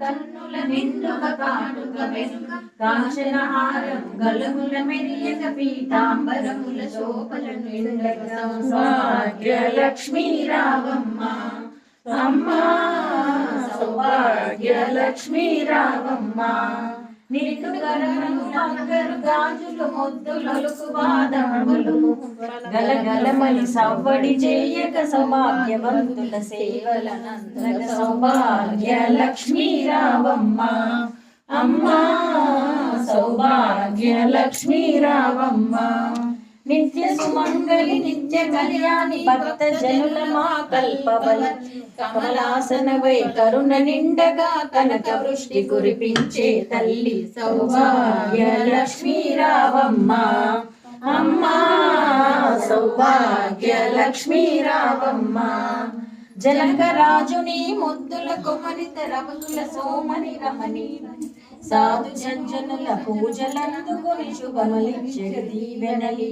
కన్నుల నిండుగ కాటుక వెనుక కాంచనహారం గలుగుల మెరియక పీతాంబరముల శోభలను నిండగ సౌభాగ్యలక్ష్మీ రావమ్మ అమ్మా సౌభాగ్యలక్ష్మీ రావమ్మ నిండు గరగరముల బంగారు గాజులు ముద్దులొలుకు వాదములు గలగలమని సవ్వడి చేయక సౌభాగ్యవంతుల సేవలనందగ సౌభాగ్యలక్ష్మీ రావమ్మ అమ్మా సౌభాగ్యలక్ష్మీ రావమ్మ నిత్య సుమంగళి నిత్య కళ్యాణి భక్త జనుల మా కల్పబలి కమలాసనవై కరుణ నిండగా కనక వృష్టి కురిపించే తల్లి సౌభాగ్యలక్ష్మీ రావమ్మ అమ్మా సౌభాగ్యలక్ష్మీ రావమ్మ జనకరాజుని ముద్దుల కుమరిత రమకుల సోమని రమణి సాధు జంజనుల పూజలందుకుని శుభమలిచ్చే దీవెనలి